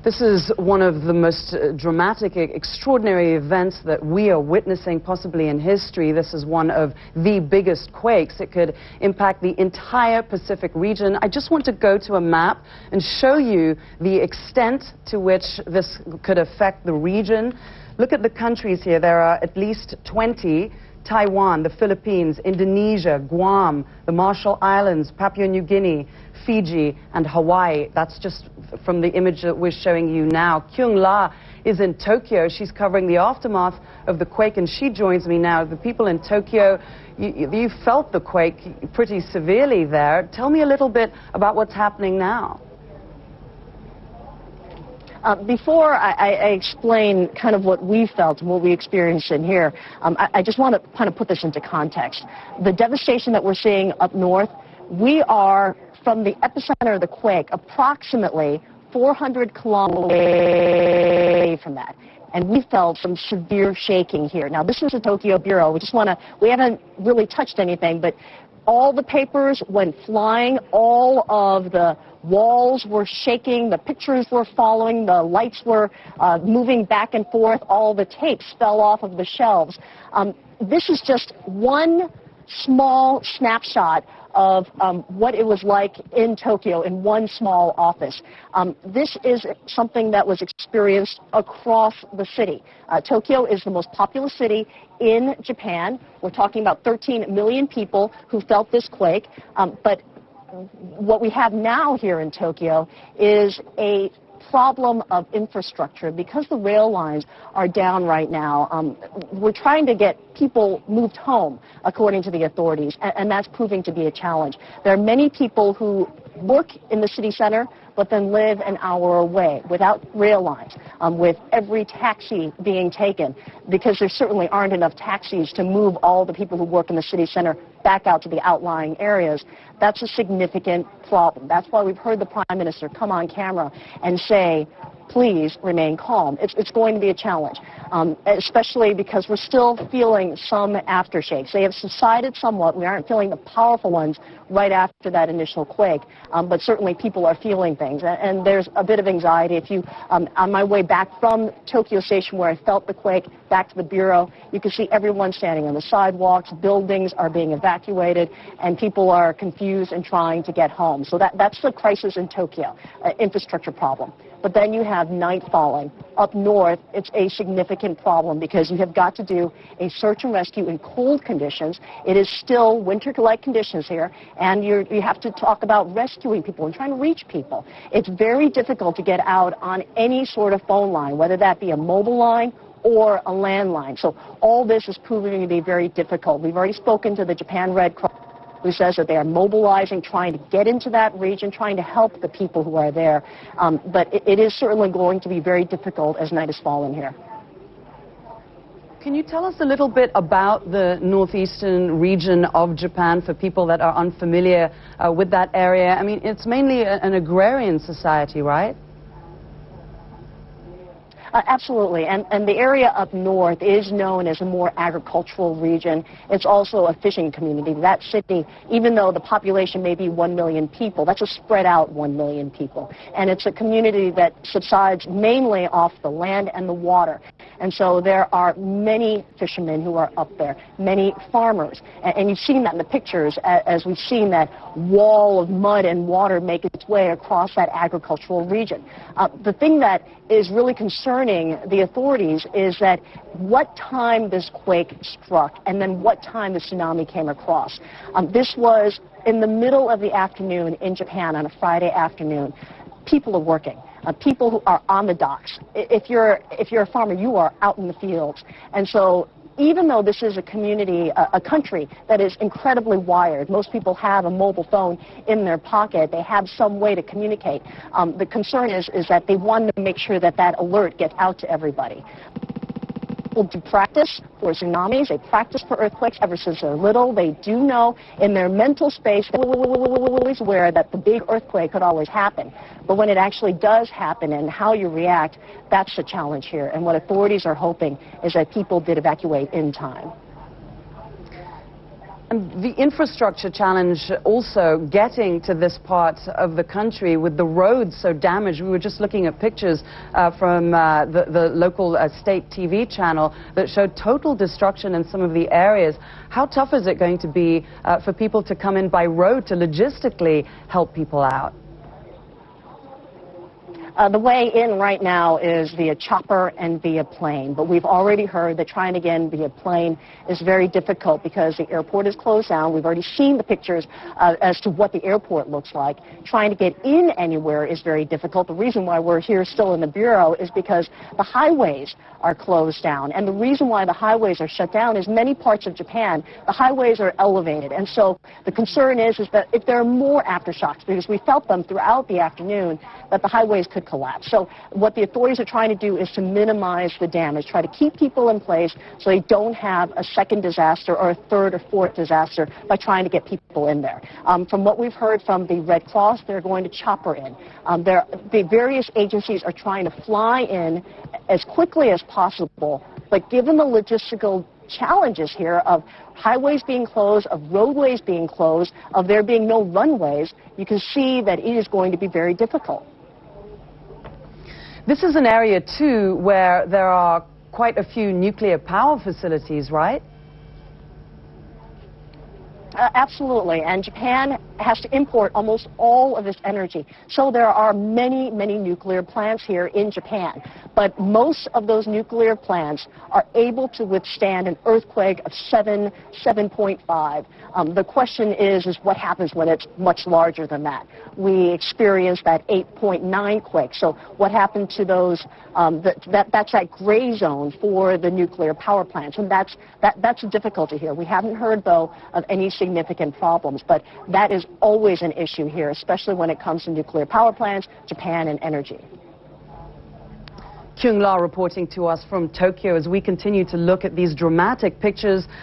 This is one of the most dramatic, extraordinary events that we are witnessing possibly in history. This is one of the biggest quakes. It could impact the entire Pacific region. I just want to go to a map and show you the extent to which this could affect the region. Look at the countries here. There are at least 20. Taiwan, the Philippines, Indonesia, Guam, the Marshall Islands, Papua New Guinea, Fiji, and Hawaii. That's just from the image that we're showing you now. Kyung Lah is in Tokyo. She's covering the aftermath of the quake, and she joins me now. The people in Tokyo, you felt the quake pretty severely there. Tell me a little bit about what's happening now. Before I explain kind of what we felt and what we experienced in here, I just want to kind of put this into context. The devastation that we're seeing up north, we are from the epicenter of the quake approximately 400 kilometers away from that. And we felt some severe shaking here. Now, this is the Tokyo Bureau. We haven't really touched anything, but all the papers went flying, all of the walls were shaking, the pictures were falling, the lights were moving back and forth, all the tapes fell off of the shelves. This is just one small snapshot of what it was like in Tokyo in one small office. This is something that was experienced across the city. Tokyo is the most populous city in Japan. We're talking about 13 million people who felt this quake. But what we have now here in Tokyo is a problem of infrastructure. Because the rail lines are down right now, we're trying to get people moved home, according to the authorities, and that's proving to be a challenge. There are many people who work in the city center, but then live an hour away without rail lines, with every taxi being taken, because there certainly aren't enough taxis to move all the people who work in the city center back out to the outlying areas. That's a significant problem. That's why we've heard the Prime Minister come on camera and say, please remain calm. It's going to be a challenge, especially because we're still feeling some aftershakes. They have subsided somewhat. We aren't feeling the powerful ones right after that initial quake, but certainly people are feeling things, and there's a bit of anxiety. If you, on my way back from Tokyo Station where I felt the quake, back to the Bureau, you can see everyone standing on the sidewalks, buildings are being evacuated, and people are confused and trying to get home. So that's the crisis in Tokyo, infrastructure problem. But then you have night falling. Up north, it's a significant problem because you have got to do a search and rescue in cold conditions. It is still winter-like conditions here, and you have to talk about rescuing people and trying to reach people. It's very difficult to get out on any sort of phone line, whether that be a mobile line or a landline. So all this is proving to be very difficult. We've already spoken to the Japan Red Cross, who says that they are mobilizing, trying to get into that region, trying to help the people who are there. But it is certainly going to be very difficult as night has fallen here. Can you tell us a little bit about the northeastern region of Japan for people that are unfamiliar with that area? I mean, it's mainly an agrarian society, right? Absolutely, and the area up north is known as a more agricultural region. It's also a fishing community. That city, even though the population may be 1 million people, that's a spread out 1 million people. And it's a community that subsides mainly off the land and the water. And so there are many fishermen who are up there, many farmers. And you've seen that in the pictures as we've seen that wall of mud and water make its way across that agricultural region. The thing that is really concerning the authorities is that what time this quake struck and then what time the tsunami came across. This was in the middle of the afternoon in Japan on a Friday afternoon. People are working. People who are on the docks. If you're a farmer, you are out in the fields. And so even though this is a community, a country that is incredibly wired, most people have a mobile phone in their pocket, they have some way to communicate. The concern is that they want to make sure that that alert gets out to everybody. People do practice for tsunamis, they practice for earthquakes ever since they're little. They do know in their mental space, they're always aware that the big earthquake could always happen. But when it actually does happen and how you react, that's the challenge here. And what authorities are hoping is that people did evacuate in time. And the infrastructure challenge also getting to this part of the country with the roads so damaged. We were just looking at pictures from the local state TV channel that showed total destruction in some of the areas. How tough is it going to be for people to come in by road to logistically help people out? The way in right now is via chopper and via plane, but we've already heard that trying to get in via plane is very difficult because the airport is closed down. We've already seen the pictures as to what the airport looks like. Trying to get in anywhere is very difficult. The reason why we're here still in the Bureau is because the highways are closed down, and the reason why the highways are shut down is many parts of Japan, the highways are elevated, and so the concern is that if there are more aftershocks, because we felt them throughout the afternoon, that the highways could collapse. So what the authorities are trying to do is to minimize the damage, try to keep people in place so they don't have a second disaster or a third or fourth disaster by trying to get people in there. From what we've heard from the Red Cross, they're going to chopper in. The various agencies are trying to fly in as quickly as possible, but given the logistical challenges here of highways being closed, of roadways being closed, of there being no runways, you can see that it is going to be very difficult. This is an area, too, where there are quite a few nuclear power facilities, right? Absolutely, and Japan has to import almost all of its energy. So there are many, many nuclear plants here in Japan, but most of those nuclear plants are able to withstand an earthquake of 7.5. The question is what happens when it's much larger than that? We experienced that 8.9 quake. So what happened to those? That's that gray zone for the nuclear power plants, and that's a difficulty here. We haven't heard, though, of any significant problems, but that is always an issue here, especially when it comes to nuclear power plants, Japan, and energy. Kyung Lah reporting to us from Tokyo as we continue to look at these dramatic pictures